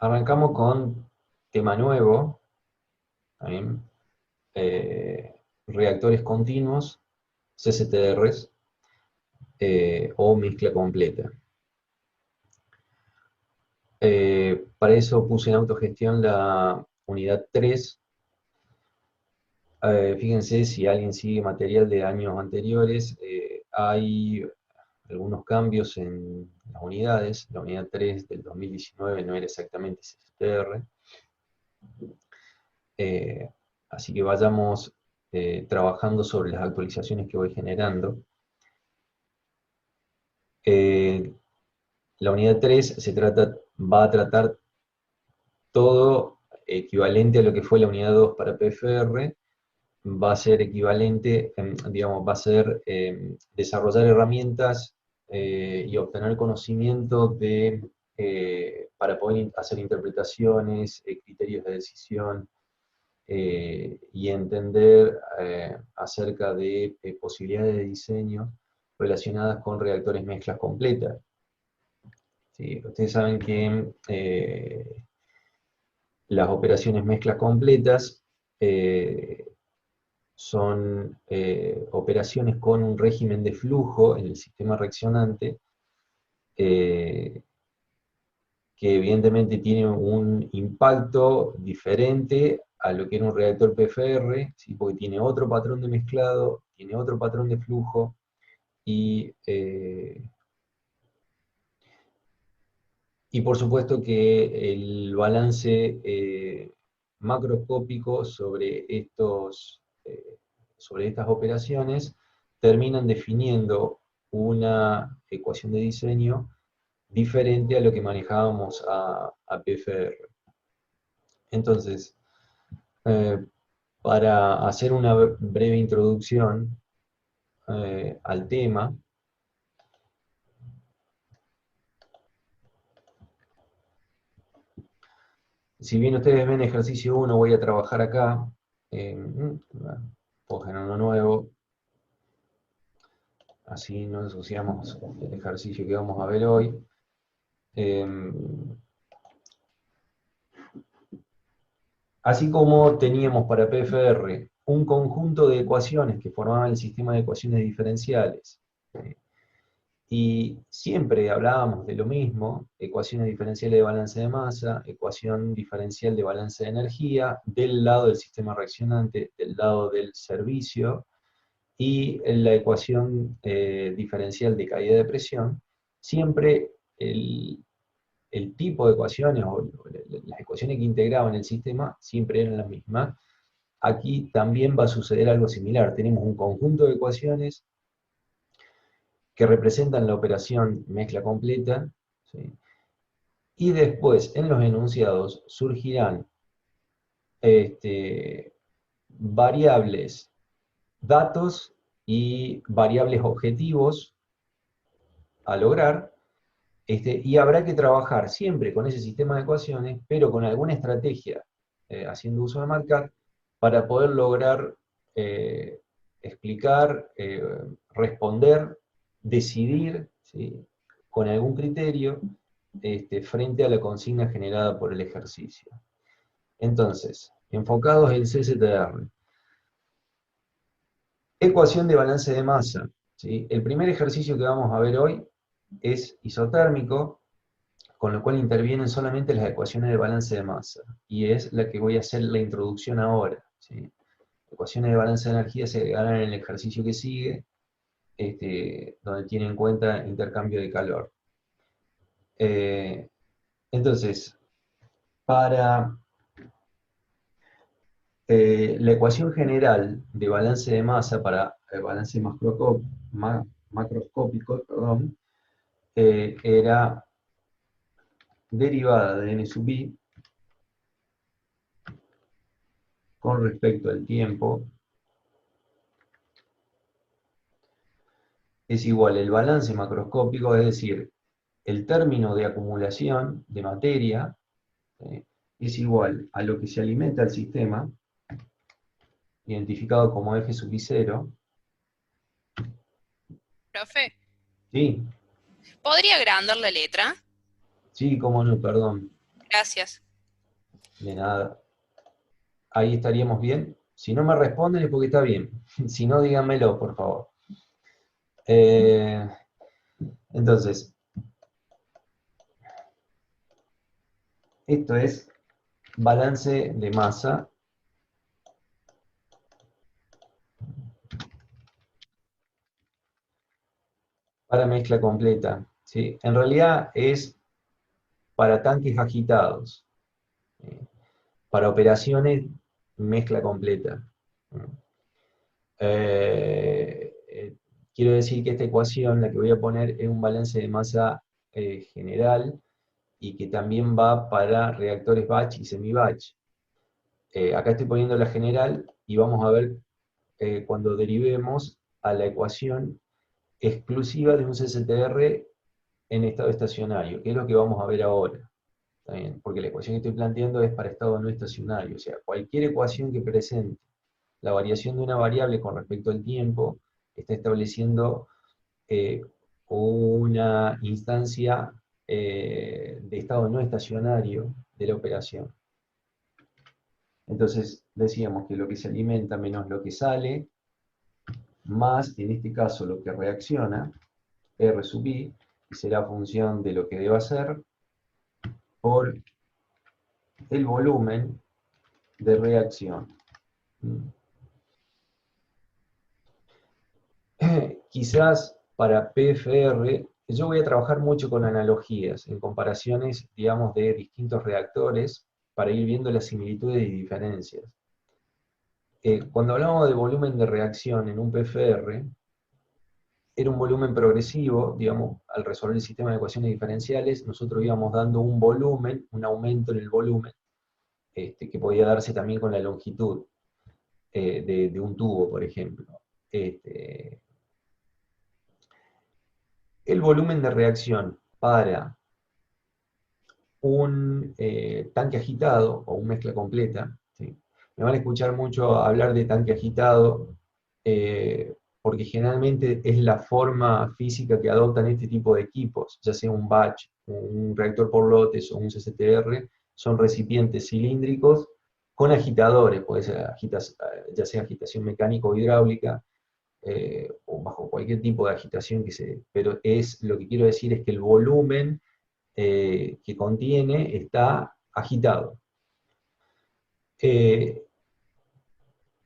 Arrancamos con tema nuevo, también, reactores continuos, CCTRs, o mezcla completa. Para eso puse en autogestión la unidad 3. Fíjense si alguien sigue material de años anteriores, hay algunos cambios en las unidades. La unidad 3 del 2019 no era exactamente CCTR. Así que vayamos trabajando sobre las actualizaciones que voy generando. La unidad 3 va a tratar todo equivalente a lo que fue la unidad 2 para PFR. Va a ser equivalente, digamos, va a ser desarrollar herramientas y obtener conocimiento para poder hacer interpretaciones, criterios de decisión, y entender acerca de posibilidades de diseño relacionadas con reactores mezclas completas. ¿Sí? Ustedes saben que las operaciones mezclas completas son operaciones con un régimen de flujo en el sistema reaccionante que evidentemente tiene un impacto diferente a lo que era un reactor PFR, ¿sí? Porque tiene otro patrón de mezclado, tiene otro patrón de flujo, y, y por supuesto que el balance macroscópico sobre estas operaciones terminan definiendo una ecuación de diseño diferente a lo que manejábamos a PFR. Entonces, eh, para hacer una breve introducción al tema, si bien ustedes ven ejercicio 1, voy a trabajar acá, puedo generar uno nuevo, así no ensuciamos el ejercicio que vamos a ver hoy. Así como teníamos para PFR un conjunto de ecuaciones que formaban el sistema de ecuaciones diferenciales, y siempre hablábamos de lo mismo: ecuaciones diferenciales de balance de masa, ecuación diferencial de balance de energía, del lado del sistema reaccionante, del lado del servicio, y la ecuación diferencial de caída de presión. Siempre el tipo de ecuaciones o las ecuaciones que integraban el sistema siempre eran las mismas. Aquí también va a suceder algo similar. Tenemos un conjunto de ecuaciones que representan la operación mezcla completa, ¿sí? Y después en los enunciados surgirán variables, datos y variables objetivos a lograr, y habrá que trabajar siempre con ese sistema de ecuaciones, pero con alguna estrategia, haciendo uso de marcar, para poder lograr eh, explicar, responder, decidir, ¿sí? Con algún criterio frente a la consigna generada por el ejercicio. Entonces, enfocados en CCTR. Ecuación de balance de masa, ¿sí? El primer ejercicio que vamos a ver hoy es isotérmico, con lo cual intervienen solamente las ecuaciones de balance de masa, y es la que voy a hacer la introducción ahora, ¿sí? Ecuaciones de balance de energía se agregarán en el ejercicio que sigue, donde tiene en cuenta intercambio de calor. Entonces, para la ecuación general de balance de masa para el balance macroscópico, perdón, era derivada de n sub i con respecto al tiempo es igual al balance macroscópico, es decir, el término de acumulación de materia es igual a lo que se alimenta al sistema, identificado como F sub i 0. Profe, Sí, ¿podría agrandar la letra? sí, cómo no, perdón. Gracias. De nada. Ahí estaríamos bien. Si no me responden es porque está bien. Si no, díganmelo, por favor. Eh, entonces, esto es balance de masa para mezcla completa, ¿sí? En realidad es para tanques agitados, ¿sí? Para operaciones mezcla completa. Quiero decir que esta ecuación, la que voy a poner, es un balance de masa general y que también va para reactores batch y semi-batch. Acá estoy poniendo la general y vamos a ver cuando derivemos a la ecuación exclusiva de un CCTR en estado estacionario, que es lo que vamos a ver ahora. ¿Está bien? Porque la ecuación que estoy planteando es para estado no estacionario, o sea, cualquier ecuación que presente la variación de una variable con respecto al tiempo está estableciendo eh, una instancia de estado no estacionario de la operación. Entonces decíamos que lo que se alimenta menos lo que sale, más en este caso lo que reacciona, R sub I, y será función de lo que deba hacer por el volumen de reacción. Quizás para PFR, yo voy a trabajar mucho con analogías, en comparaciones, digamos, de distintos reactores, para ir viendo las similitudes y diferencias. Cuando hablamos de volumen de reacción en un PFR, era un volumen progresivo, digamos, al resolver el sistema de ecuaciones diferenciales, nosotros íbamos dando un volumen, un aumento en el volumen, que podía darse también con la longitud de un tubo, por ejemplo. El volumen de reacción para un tanque agitado o una mezcla completa, ¿sí? Me van a escuchar mucho hablar de tanque agitado, porque generalmente es la forma física que adoptan este tipo de equipos, ya sea un batch, un reactor por lotes o un CCTR, son recipientes cilíndricos con agitadores, puede ser ya sea agitación mecánica o hidráulica, o bajo cualquier tipo de agitación pero lo que quiero decir es que el volumen que contiene está agitado. Eh,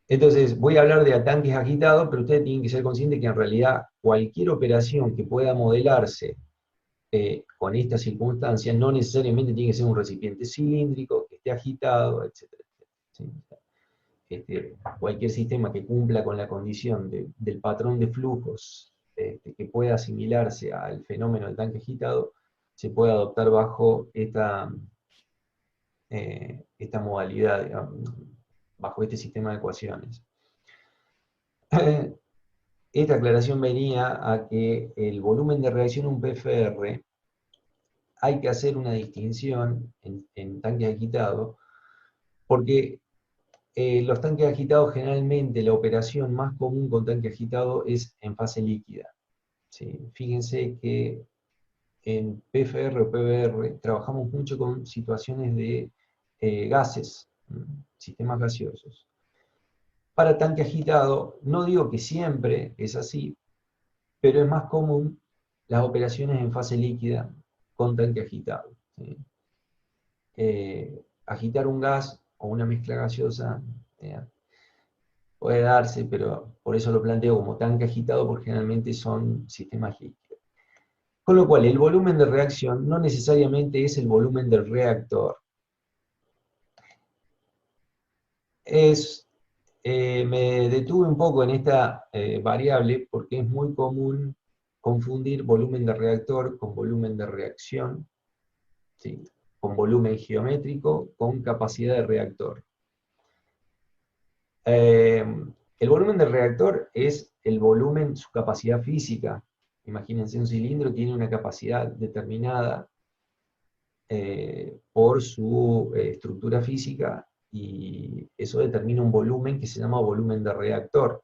entonces, voy a hablar de tanques agitados, pero ustedes tienen que ser conscientes que en realidad cualquier operación que pueda modelarse con estas circunstancias no necesariamente tiene que ser un recipiente cilíndrico, que esté agitado, etcétera, ¿sí? Cualquier sistema que cumpla con la condición del patrón de flujos que pueda asimilarse al fenómeno del tanque agitado, se puede adoptar bajo esta modalidad, digamos, bajo este sistema de ecuaciones. Esta aclaración venía a que el volumen de reacción en un PFR hay que hacer una distinción en tanques agitados, porque los tanques agitados generalmente la operación más común con tanque agitado es en fase líquida. ¿Sí? Fíjense que en PFR o PBR trabajamos mucho con situaciones de gases, sistemas gaseosos. Para tanque agitado, no digo que siempre es así, pero es más común las operaciones en fase líquida con tanque agitado. ¿Sí? Agitar un gas o una mezcla gaseosa puede darse, pero por eso lo planteo como tanque agitado, porque generalmente son sistemas líquidos. Con lo cual, el volumen de reacción no necesariamente es el volumen del reactor. Me detuve un poco en esta variable porque es muy común confundir volumen de reactor con volumen de reacción, ¿sí? Con volumen geométrico, con capacidad de reactor. El volumen del reactor es el volumen, su capacidad física. Imagínense, un cilindro tiene una capacidad determinada por su estructura física, y eso determina un volumen que se llama volumen de reactor.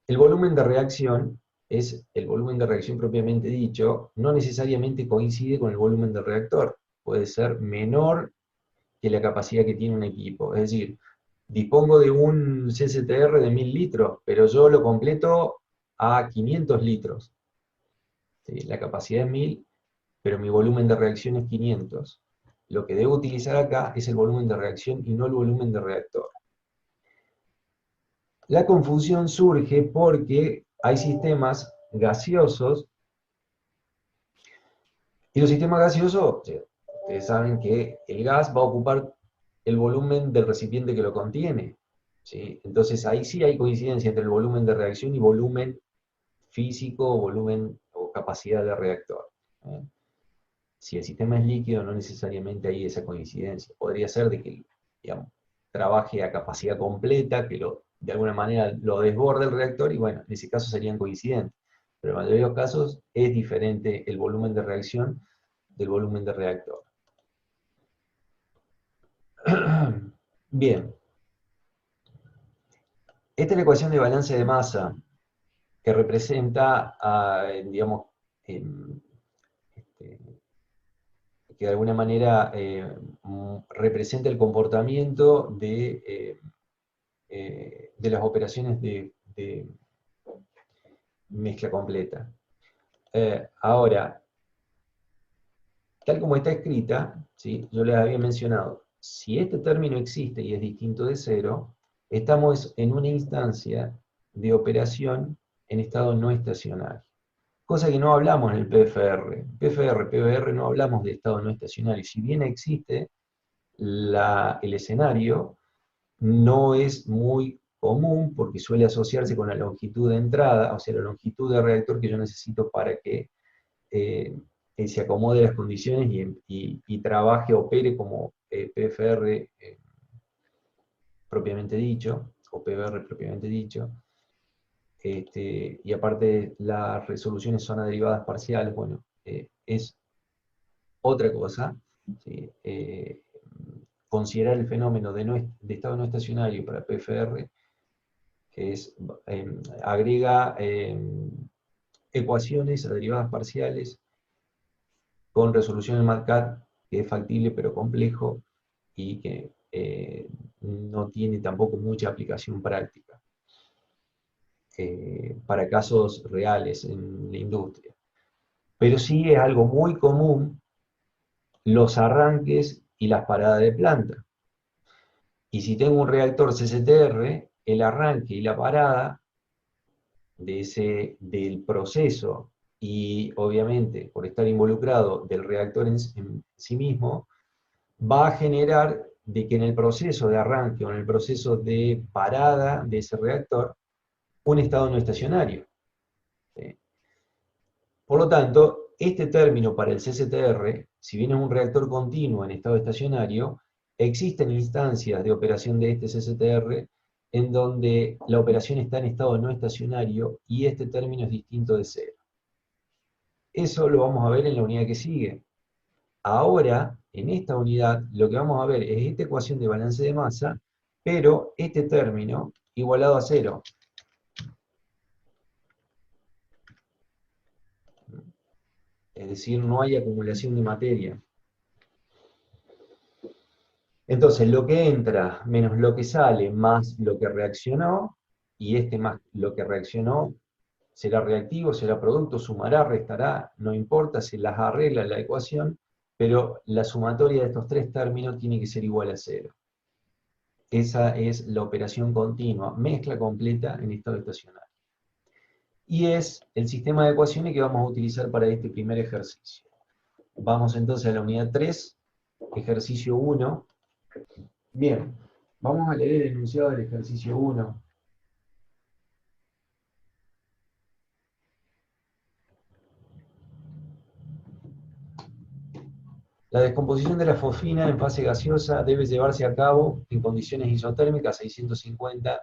El volumen de reacción es el volumen de reacción propiamente dicho, no necesariamente coincide con el volumen del reactor. puede ser menor que la capacidad que tiene un equipo. Es decir, dispongo de un CCTR de 1000 litros, pero yo lo completo a 500 litros. ¿Sí? La capacidad es 1000, pero mi volumen de reacción es 500. Lo que debo utilizar acá es el volumen de reacción y no el volumen de reactor. La confusión surge porque hay sistemas gaseosos, y los sistemas gaseosos, ustedes saben que el gas va a ocupar el volumen del recipiente que lo contiene, ¿sí? Entonces ahí sí hay coincidencia entre el volumen de reacción y volumen físico, volumen o capacidad de reactor. ¿Eh? Si el sistema es líquido, no necesariamente hay esa coincidencia. Podría ser de que, digamos, trabaje a capacidad completa, que de alguna manera lo desborde el reactor, y bueno, en ese caso serían coincidentes. Pero en la mayoría de los casos es diferente el volumen de reacción del volumen de reactor. Bien, esta es la ecuación de balance de masa que representa, digamos, este, que de alguna manera representa el comportamiento de las operaciones de mezcla completa. Ahora, tal como está escrita, ¿sí? Yo les había mencionado, si este término existe y es distinto de cero, estamos en una instancia de operación en estado no estacionario. Cosa que no hablamos en el PFR. PFR, PBR no hablamos de estado no estacionario. Si bien existe el escenario, no es muy común porque suele asociarse con la longitud de entrada, o sea, la longitud de reactor que yo necesito para que se acomode a las condiciones y trabaje, opere como PFR propiamente dicho, o PBR propiamente dicho. Y aparte las resoluciones son a derivadas parciales, bueno, es otra cosa. ¿Sí? Considerar el fenómeno de estado no estacionario para PFR agrega ecuaciones a derivadas parciales con resolución en MATLAB, que es factible pero complejo y que no tiene tampoco mucha aplicación práctica para casos reales en la industria. Pero sí es algo muy común los arranques y las paradas de planta. Y si tengo un reactor CCTR, el arranque y la parada del proceso y obviamente por estar involucrado del reactor en sí mismo, va a generar de que en el proceso de arranque o en el proceso de parada de ese reactor, un estado no estacionario. ¿Sí? Por lo tanto, este término para el CCTR, si bien es un reactor continuo en estado estacionario, existen instancias de operación de este CCTR en donde la operación está en estado no estacionario y este término es distinto de cero. Eso lo vamos a ver en la unidad que sigue. Ahora, en esta unidad, lo que vamos a ver es esta ecuación de balance de masa, pero este término igualado a cero. Es decir, no hay acumulación de materia. Entonces, lo que entra menos lo que sale más lo que reaccionó, y este más lo que reaccionó será reactivo, será producto, sumará, restará, no importa, se las arregla la ecuación, pero la sumatoria de estos tres términos tiene que ser igual a cero. Esa es la operación continua, mezcla completa en estado estacionario. Y es el sistema de ecuaciones que vamos a utilizar para este primer ejercicio. Vamos entonces a la unidad 3, ejercicio 1. Bien, vamos a leer el enunciado del ejercicio 1. La descomposición de la fosfina en fase gaseosa debe llevarse a cabo en condiciones isotérmicas 650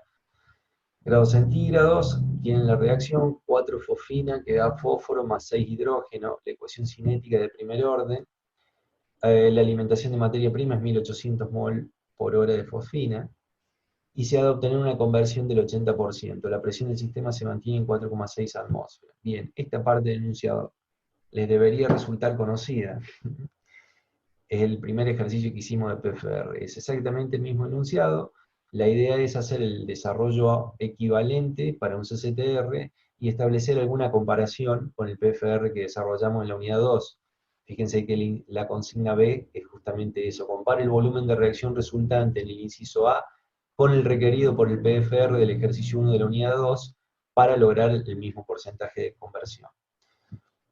grados centígrados. Tienen la reacción 4 fosfina que da fósforo más 6 hidrógeno, la ecuación cinética de primer orden. La alimentación de materia prima es 1800 mol por hora de fosfina. Y se ha de obtener una conversión del 80%. La presión del sistema se mantiene en 4,6 atmósferas. Bien, esta parte del enunciado les debería resultar conocida. es el primer ejercicio que hicimos de PFR. Es exactamente el mismo enunciado. La idea es hacer el desarrollo equivalente para un CCTR y establecer alguna comparación con el PFR que desarrollamos en la unidad 2. Fíjense que la consigna B es justamente eso: compare el volumen de reacción resultante en el inciso A con el requerido por el PFR del ejercicio 1 de la unidad 2 para lograr el mismo porcentaje de conversión.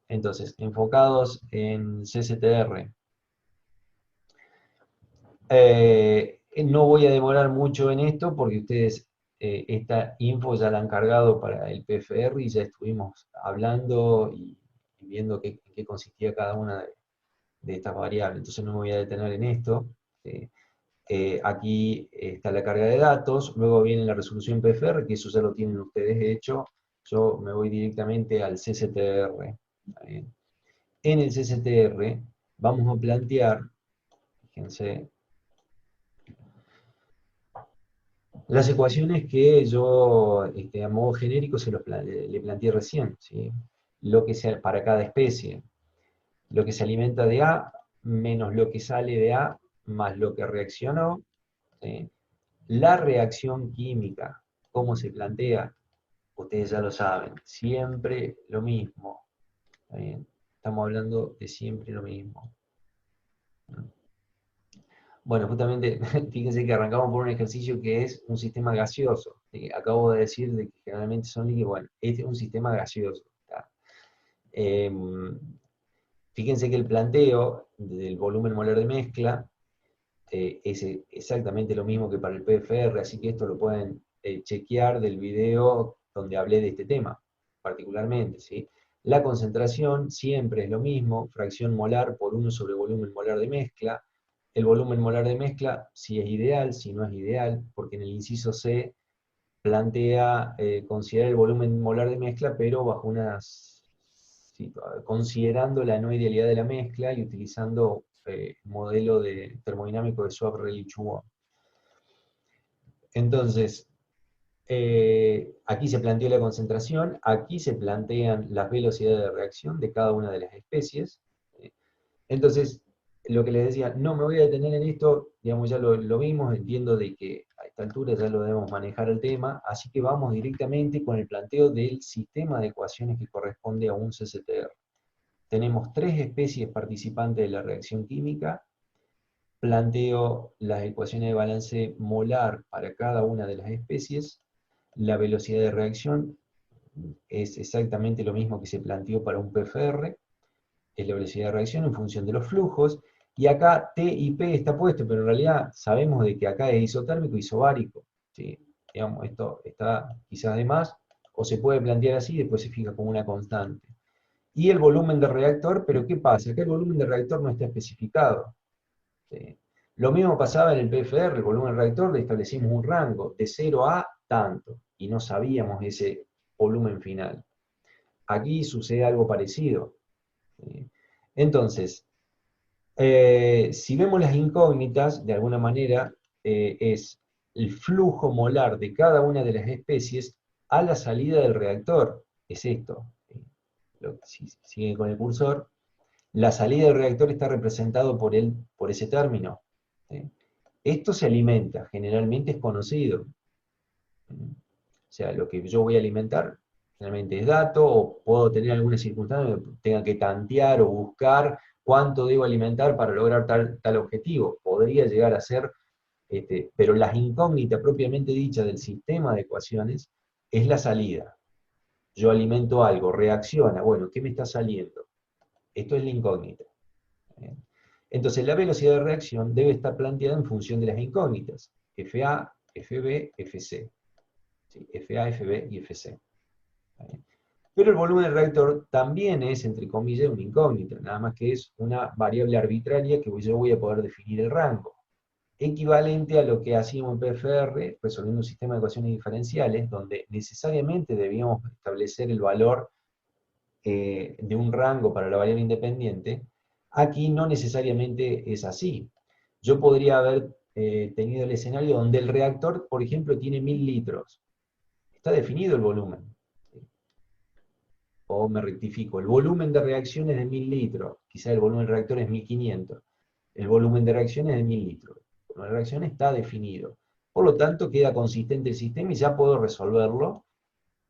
Entonces, enfocados en CCTR, no voy a demorar mucho en esto porque ustedes esta info ya la han cargado para el PFR y ya estuvimos hablando y viendo en qué consistía cada una de estas variables. Entonces no me voy a detener en esto. Aquí está la carga de datos, luego viene la resolución PFR, que eso ya lo tienen ustedes hecho. Yo me voy directamente al CCTR. En el CCTR vamos a plantear, fíjense, las ecuaciones que yo, a modo genérico, le planteé recién, ¿sí? Lo que sea para cada especie, lo que se alimenta de A menos lo que sale de A más lo que reaccionó, ¿sí? La reacción química, ¿cómo se plantea? Ustedes ya lo saben, siempre lo mismo, ¿está bien? Estamos hablando de siempre lo mismo. Bueno, justamente, fíjense que arrancamos por un ejercicio que es un sistema gaseoso. Acabo de decir de que generalmente son líquidos. Bueno, este es un sistema gaseoso. Em, Fíjense que el planteo del volumen molar de mezcla es exactamente lo mismo que para el PFR, así que esto lo pueden chequear del video donde hablé de este tema, particularmente, ¿sí? La concentración siempre es lo mismo, fracción molar por 1 sobre volumen molar de mezcla. El volumen molar de mezcla, si es ideal, si no es ideal, porque en el inciso C plantea considerar el volumen molar de mezcla, pero bajo considerando la no idealidad de la mezcla y utilizando modelo termodinámico de Swab-Rayleigh-Chuon. Entonces, aquí se planteó la concentración, aquí se plantean las velocidades de reacción de cada una de las especies. Entonces, lo que les decía, no me voy a detener en esto, digamos, ya lo vimos, entiendo de que a esta altura ya lo debemos manejar el tema, así que vamos directamente con el planteo del sistema de ecuaciones que corresponde a un CCTR. Tenemos 3 especies participantes de la reacción química, planteo las ecuaciones de balance molar para cada una de las especies, la velocidad de reacción es exactamente lo mismo que se planteó para un PFR, es la velocidad de reacción en función de los flujos, y acá T y P está puesto, pero en realidad sabemos de que acá es isotérmico y isobárico, ¿sí? Digamos, esto está quizás de más, o se puede plantear así y después se fija como una constante. Y el volumen de reactor, pero ¿qué pasa? Acá el volumen de reactor no está especificado, ¿sí? Lo mismo pasaba en el PFR, el volumen del reactor le establecimos un rango de 0 a tanto, y no sabíamos ese volumen final. Aquí sucede algo parecido. Entonces, si vemos las incógnitas, de alguna manera, es el flujo molar de cada una de las especies a la salida del reactor. Es esto. Si sigue con el cursor, la salida del reactor está representado por ese término. Esto se alimenta, generalmente es conocido. O sea, lo que yo voy a alimentar generalmente es dato, o puedo tener alguna circunstancia que tenga que tantear o buscar cuánto debo alimentar para lograr tal objetivo. Podría llegar a ser, pero las incógnitas propiamente dichas del sistema de ecuaciones es la salida. Yo alimento algo, reacciona, bueno, ¿qué me está saliendo? Esto es la incógnita. Entonces, la velocidad de reacción debe estar planteada en función de las incógnitas, FA, FB, FC. ¿Sí? FA, FB y FC. Pero el volumen del reactor también es, entre comillas, una incógnita, nada más que es una variable arbitraria que yo voy a poder definir el rango. Equivalente a lo que hacíamos en PFR, resolviendo un sistema de ecuaciones diferenciales, donde necesariamente debíamos establecer el valor de un rango para la variable independiente. Aquí no necesariamente es así. Yo podría haber tenido el escenario donde el reactor, por ejemplo, tiene 1000 litros. Está definido el volumen. O me rectifico, el volumen de reacción es de 1000 litros, quizá el volumen del reactor es 1500. el volumen de reacción es de 1000 litros. El volumen de reacción está definido. Por lo tanto, queda consistente el sistema y ya puedo resolverlo.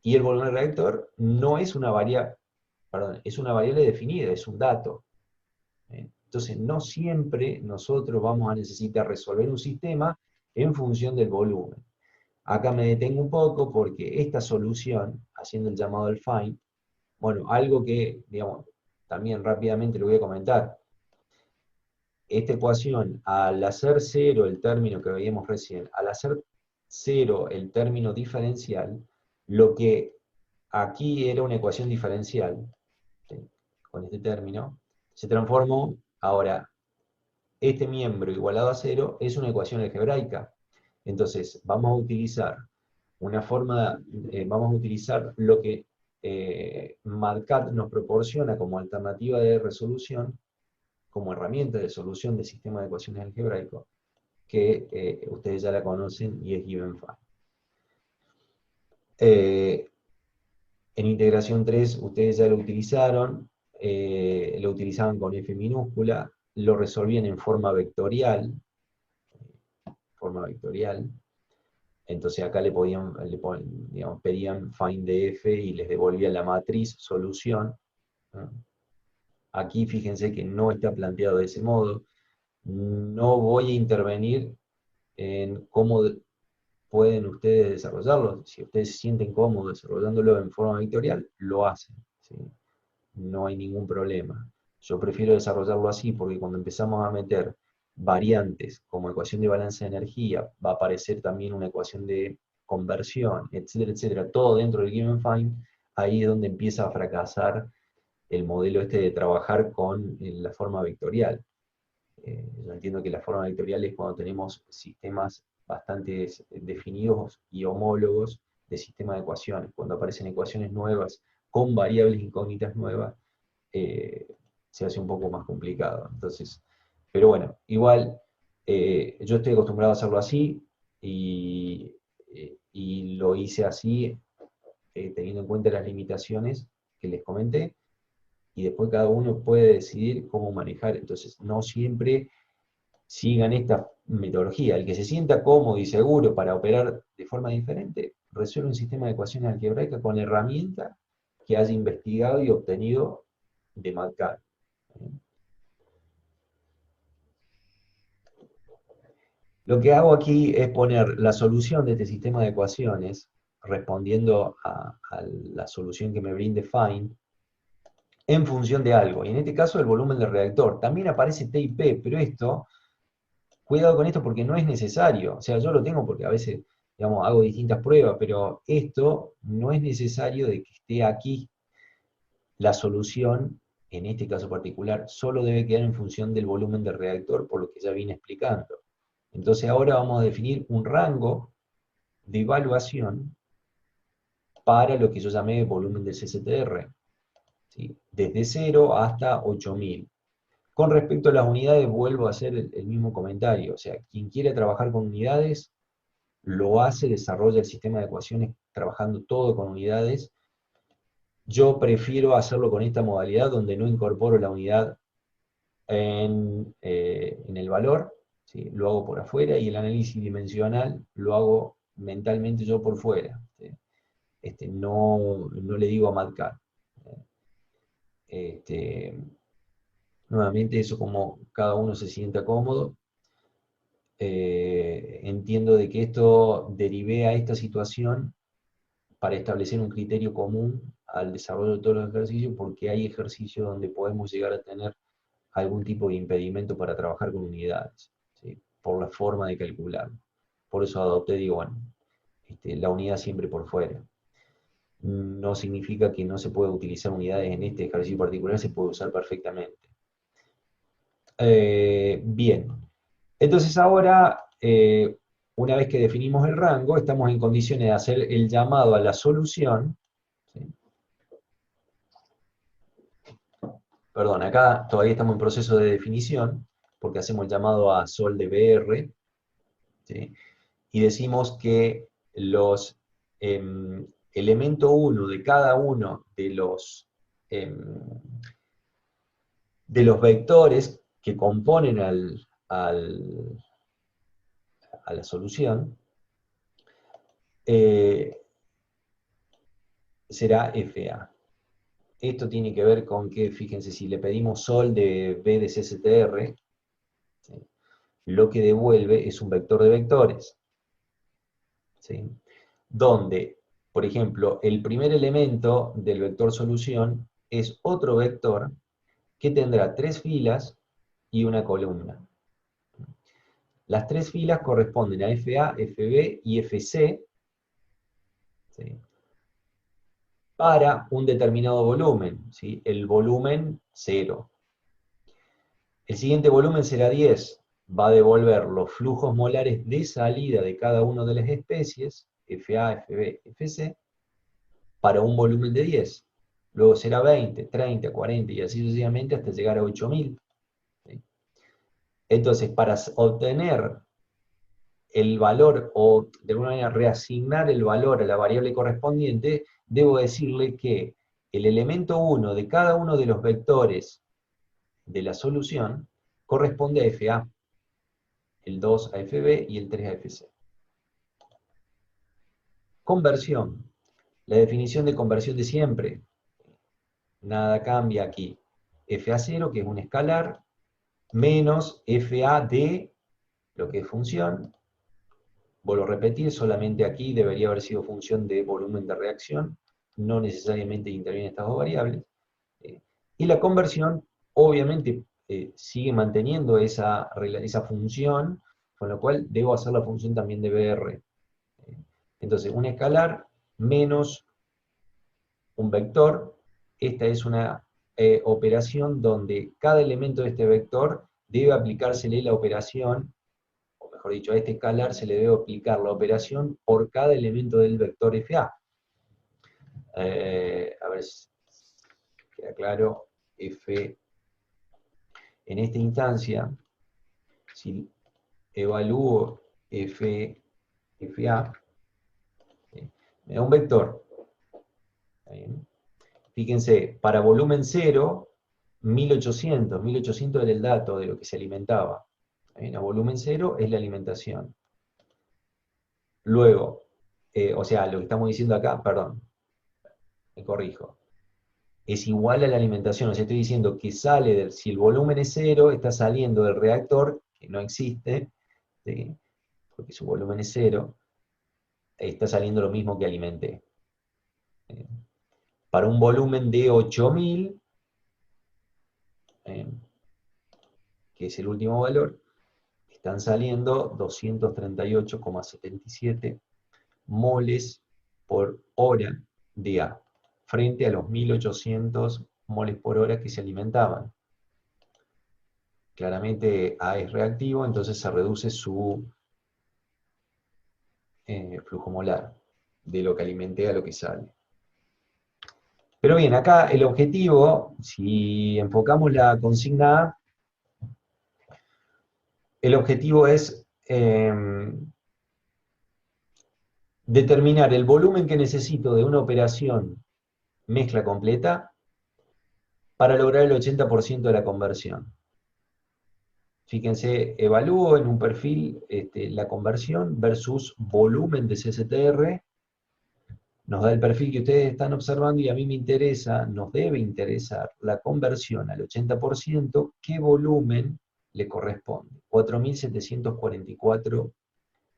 Y el volumen de reactor no es una variable, perdón, es una variable definida, es un dato. Entonces, no siempre nosotros vamos a necesitar resolver un sistema en función del volumen. Acá me detengo un poco porque esta solución, haciendo el llamado al find, bueno, algo que, digamos, también rápidamente lo voy a comentar. Esta ecuación, al hacer cero el término que veíamos recién, al hacer cero el término diferencial, lo que aquí era una ecuación diferencial, ¿sí? Con este término, se transformó, ahora, este miembro igualado a cero es una ecuación algebraica. Entonces, vamos a utilizar una forma, vamos a utilizar lo que MATCAD nos proporciona como alternativa de resolución, como herramienta de solución de sistema de ecuaciones algebraicos, que ustedes ya la conocen y es GivenFind. En integración 3 ustedes ya lo utilizaron, lo utilizaban con F minúscula, lo resolvían en forma vectorial, entonces acá digamos, pedían find de F y les devolvían la matriz solución. Aquí fíjense que no está planteado de ese modo. No voy a intervenir en cómo pueden ustedes desarrollarlo. Si ustedes se sienten cómodos desarrollándolo en forma vectorial, lo hacen, ¿sí? No hay ningún problema. Yo prefiero desarrollarlo así porque cuando empezamos a meter variantes como ecuación de balance de energía, va a aparecer también una ecuación de conversión, etcétera, etcétera, todo dentro del Given Find. Ahí es donde empieza a fracasar el modelo este de trabajar con la forma vectorial. Yo entiendo que la forma vectorial es cuando tenemos sistemas bastante definidos y homólogos de sistema de ecuaciones. Cuando aparecen ecuaciones nuevas con variables incógnitas nuevas, se hace un poco más complicado. Entonces, pero bueno, igual yo estoy acostumbrado a hacerlo así y lo hice así teniendo en cuenta las limitaciones que les comenté, y después cada uno puede decidir cómo manejar. Entonces, no siempre sigan esta metodología. El que se sienta cómodo y seguro para operar de forma diferente, resuelve un sistema de ecuaciones algebraicas con herramientas que haya investigado y obtenido de MATCAD. Lo que hago aquí es poner la solución de este sistema de ecuaciones, respondiendo a la solución que me brinde Find, en función de algo, y en este caso el volumen del reactor. También aparece T y P, pero esto, cuidado con esto porque no es necesario. O sea, yo lo tengo porque a veces, digamos, hago distintas pruebas, pero esto no es necesario de que esté aquí. La solución, en este caso particular, solo debe quedar en función del volumen del reactor, por lo que ya vine explicando. Entonces ahora vamos a definir un rango de evaluación para lo que yo llamé volumen del CCTR, ¿sí? Desde 0 hasta 8000. Con respecto a las unidades, vuelvo a hacer el mismo comentario. O sea, quien quiere trabajar con unidades, lo hace, desarrolla el sistema de ecuaciones trabajando todo con unidades. Yo prefiero hacerlo con esta modalidad donde no incorporo la unidad en el valor, ¿sí? Lo hago por afuera, y el análisis dimensional lo hago mentalmente yo por fuera. No le digo a MATCAD. Nuevamente, eso como cada uno se sienta cómodo. Entiendo de que esto derive a esta situación para establecer un criterio común al desarrollo de todos los ejercicios, porque hay ejercicios donde podemos llegar a tener algún tipo de impedimento para trabajar con unidades, ¿sí? Por la forma de calcular. Por eso adopté, digo, bueno, la unidad siempre por fuera. No significa que no se pueda utilizar unidades en este ejercicio particular, se puede usar perfectamente. Bien, entonces ahora, una vez que definimos el rango, estamos en condiciones de hacer el llamado a la solución, ¿sí? Perdón, acá todavía estamos en proceso de definición, porque hacemos el llamado a sol de BR, ¿sí? Y decimos que los elemento 1 de cada uno de los vectores que componen a la solución, será FA. Esto tiene que ver con que, fíjense, si le pedimos sol de B de CSTR, ¿sí?, lo que devuelve es un vector de vectores, ¿sí?, donde, por ejemplo, el primer elemento del vector solución es otro vector que tendrá 3 filas y una columna. Las 3 filas corresponden a FA, FB y FC, ¿sí?, para un determinado volumen, ¿sí?, el volumen 0. El siguiente volumen será 10, va a devolver los flujos molares de salida de cada una de las especies, FA, FB, FC, para un volumen de 10. Luego será 20, 30, 40 y así sucesivamente hasta llegar a 8000. ¿Sí? Entonces, para obtener el valor o de alguna manera reasignar el valor a la variable correspondiente, debo decirle que el elemento 1 de cada uno de los vectores de la solución corresponde a FA, el 2 a FB y el 3 a FC. Conversión. La definición de conversión de siempre. Nada cambia aquí. FA0, que es un escalar, menos FA de lo que es función. Vuelvo a repetir, solamente aquí debería haber sido función de volumen de reacción, no necesariamente intervienen estas dos variables. Y la conversión, obviamente, sigue manteniendo esa función, con lo cual debo hacer la función también de BR. Entonces, un escalar menos un vector, esta es una operación donde cada elemento de este vector debe aplicársele la operación, o mejor dicho, a este escalar se le debe aplicar la operación por cada elemento del vector FA. A ver si queda claro, F. En esta instancia, si evalúo FA, me da un vector. ¿Bien? Fíjense, para volumen 0, 1800 era el dato de lo que se alimentaba. ¿Bien? A volumen 0 es la alimentación. Luego, o sea, lo que estamos diciendo acá, perdón, me corrijo, es igual a la alimentación, o sea, estoy diciendo que sale si el volumen es 0, está saliendo del reactor, que no existe, ¿sí?, porque su volumen es 0, está saliendo lo mismo que alimenté. Para un volumen de 8000, que es el último valor, están saliendo 238,77 moles por hora de A, frente a los 1800 moles por hora que se alimentaban. Claramente A es reactivo, entonces se reduce su flujo molar, de lo que alimenté a lo que sale. Pero bien, acá el objetivo, si enfocamos la consigna A, el objetivo es determinar el volumen que necesito de una operación mezcla completa para lograr el 80% de la conversión. Fíjense, evalúo en un perfil la conversión versus volumen de CSTR, nos da el perfil que ustedes están observando y a mí me interesa, nos debe interesar la conversión al 80%, ¿qué volumen le corresponde? 4744,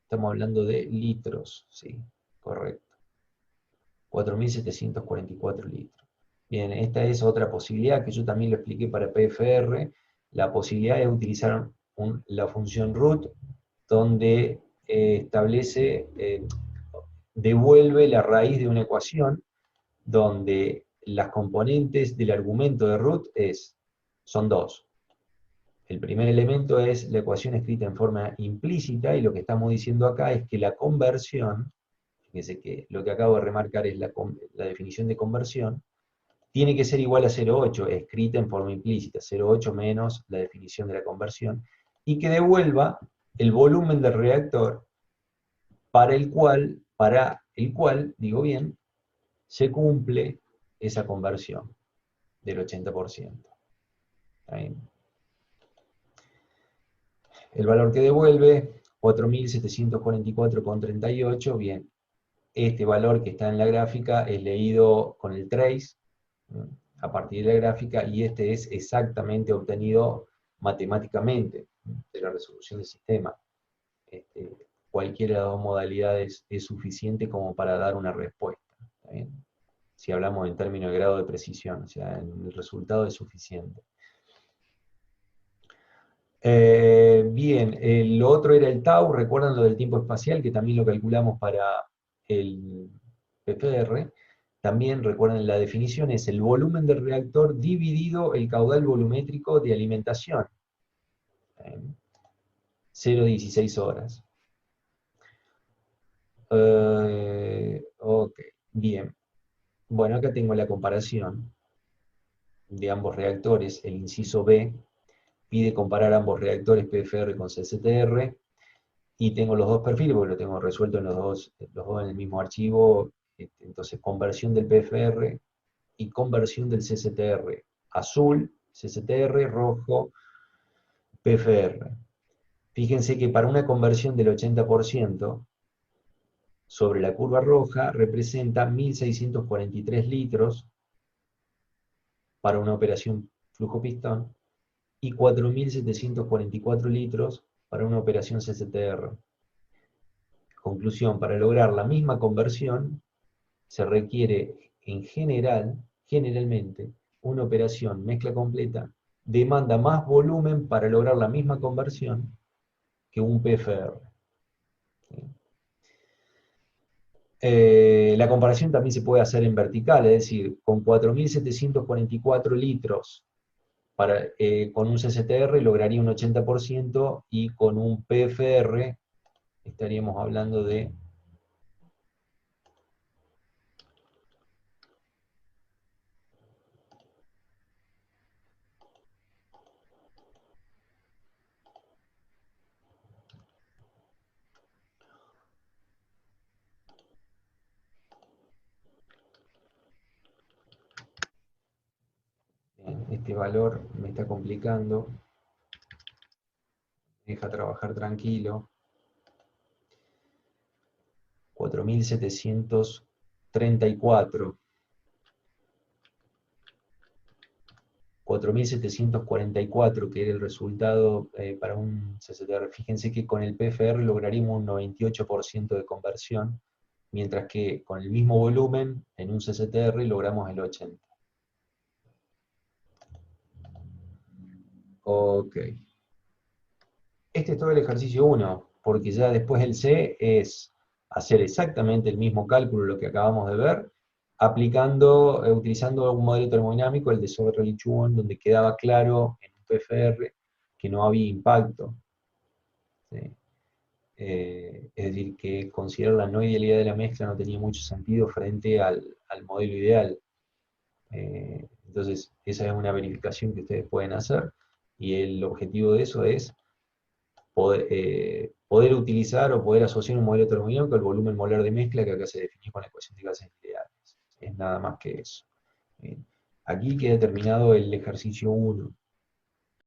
estamos hablando de litros, ¿sí? Correcto. 4744 litros. Bien, esta es otra posibilidad que yo también lo expliqué para PFR. La posibilidad es utilizar la función root, donde devuelve la raíz de una ecuación, donde las componentes del argumento de root son dos. El primer elemento es la ecuación escrita en forma implícita, y lo que estamos diciendo acá es que la conversión, fíjense que lo que acabo de remarcar es la definición de conversión, tiene que ser igual a 0,8, escrita en forma implícita, 0,8 menos la definición de la conversión, y que devuelva el volumen del reactor para el cual, digo bien, se cumple esa conversión del 80%. ¿Está bien? El valor que devuelve, 4.744,38, bien. Este valor que está en la gráfica es leído con el trace, a partir de la gráfica, y este es exactamente obtenido matemáticamente de la resolución del sistema. Este, cualquiera de las dos modalidades es suficiente como para dar una respuesta. ¿Está bien? Si hablamos en términos de grado de precisión, o sea, el resultado es suficiente. Bien, lo otro era el tau, recuerdan lo del tiempo espacial, que también lo calculamos para el PCR. También recuerden la definición, es el volumen del reactor dividido el caudal volumétrico de alimentación. 0,16 horas. Ok, bien. Bueno, acá tengo la comparación de ambos reactores. El inciso B pide comparar ambos reactores PFR con CCTR, y tengo los dos perfiles, porque lo tengo resuelto en los dos en el mismo archivo. Entonces, conversión del PFR y conversión del CCTR. Azul, CCTR, rojo, PFR. Fíjense que para una conversión del 80%, sobre la curva roja representa 1.643 litros para una operación flujo-pistón y 4.744 litros para una operación CCTR. Conclusión, para lograr la misma conversión se requiere en generalmente, una operación mezcla completa demanda más volumen para lograr la misma conversión que un PFR. La comparación también se puede hacer en vertical, es decir, con 4.744 litros con un CCTR lograría un 80%, y con un PFR estaríamos hablando de este valor me está complicando, me deja trabajar tranquilo. 4.734, 4.744, que era el resultado para un CCTR. Fíjense que con el PFR lograríamos un 98% de conversión, mientras que con el mismo volumen en un CCTR logramos el 80%. Ok. Este es todo el ejercicio 1, porque ya después el C es hacer exactamente el mismo cálculo, lo que acabamos de ver, aplicando, utilizando un modelo termodinámico, el de Soberto-Lichuon, donde quedaba claro en un PFR que no había impacto. ¿Sí? Es decir, que considerar la no idealidad de la mezcla no tenía mucho sentido frente al modelo ideal. Entonces, esa es una verificación que ustedes pueden hacer, y el objetivo de eso es poder utilizar o poder asociar un modelo termodinámico al volumen molar de mezcla, que acá se define con la ecuación de gases ideales. Es nada más que eso. Aquí queda terminado el ejercicio 1.